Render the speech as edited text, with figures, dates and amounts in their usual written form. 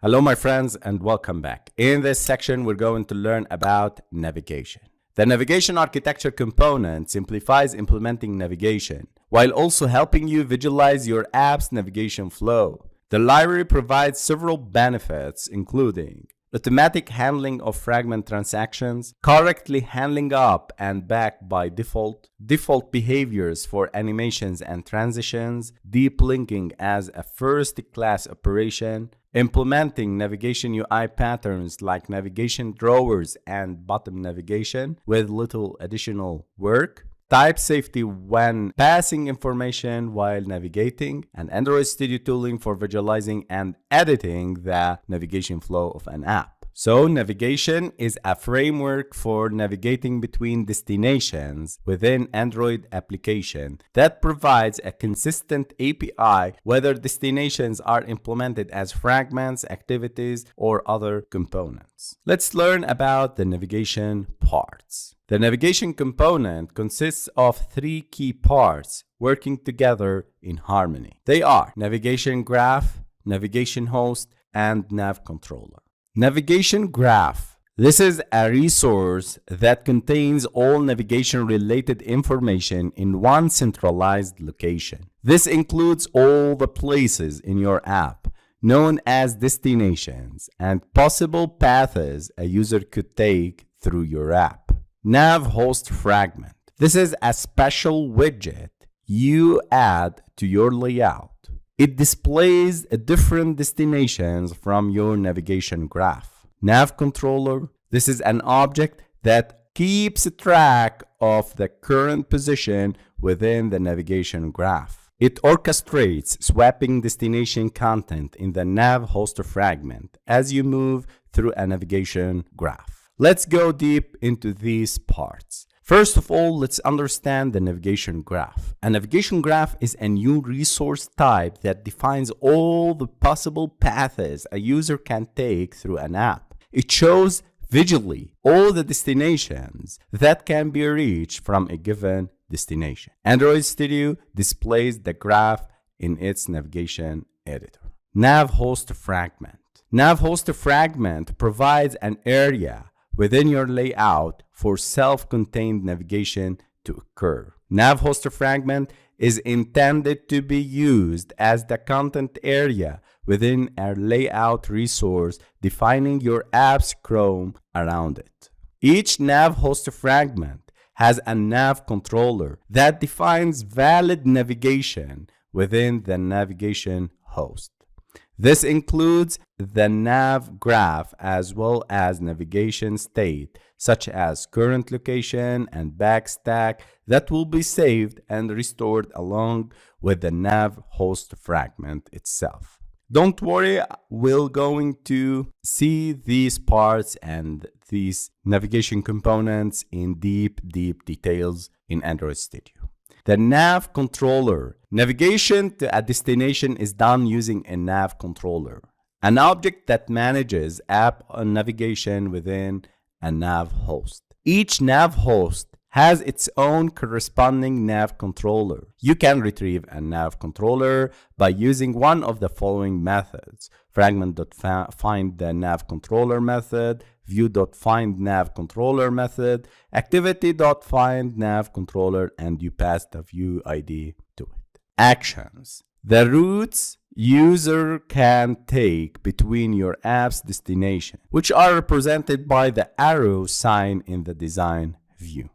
Hello my friends and welcome back. In this section we're going to learn about navigation. The navigation architecture component simplifies implementing navigation while also helping you visualize your app's navigation flow. The library provides several benefits including automatic handling of fragment transactions, correctly handling up and back by default behaviors for animations and transitions, deep linking as a first-class operation, implementing navigation UI patterns like navigation drawers and bottom navigation with little additional work, type safety when passing information while navigating, and Android Studio tooling for visualizing and editing the navigation flow of an app. So navigation is a framework for navigating between destinations within Android application that provides a consistent API whether destinations are implemented as fragments, activities, or other components. Let's learn about the navigation parts. The navigation component consists of three key parts working together in harmony. They are navigation graph, navigation host, and nav controller. Navigation graph. This is a resource that contains all navigation-related information in one centralized location. This includes all the places in your app known as destinations and possible paths a user could take through your app. Nav host fragment. This is a special widget you add to your layout. It displays different destinations from your navigation graph. Nav controller. This is an object that keeps track of the current position within the navigation graph. It orchestrates swapping destination content in the nav host fragment as you move through a navigation graph. Let's go deep into these parts. First of all, let's understand the navigation graph. A navigation graph is a new resource type that defines all the possible paths a user can take through an app. It shows visually all the destinations that can be reached from a given destination. Android Studio displays the graph in its navigation editor. Nav host fragment. Nav host fragment provides an area within your layout for self-contained navigation to occur. Nav host fragment is intended to be used as the content area within a layout resource defining your app's Chrome around it. Each nav host fragment has a nav controller that defines valid navigation within the navigation host. This includes the nav graph as well as navigation state, such as current location and backstack that will be saved and restored along with the nav host fragment itself. Don't worry, we're going to see these parts and these navigation components in deep details in Android Studio. The nav controller. Navigation to a destination is done using a nav controller, an object that manages app navigation within a nav host. Each nav host has its own corresponding nav controller. You can retrieve a nav controller by using one of the following methods: fragment.find the nav controller method, view.find nav controller method, activity.find nav controller, and you pass the view ID to it. Actions. The routes user can take between your app's destination, which are represented by the arrow sign in the design view.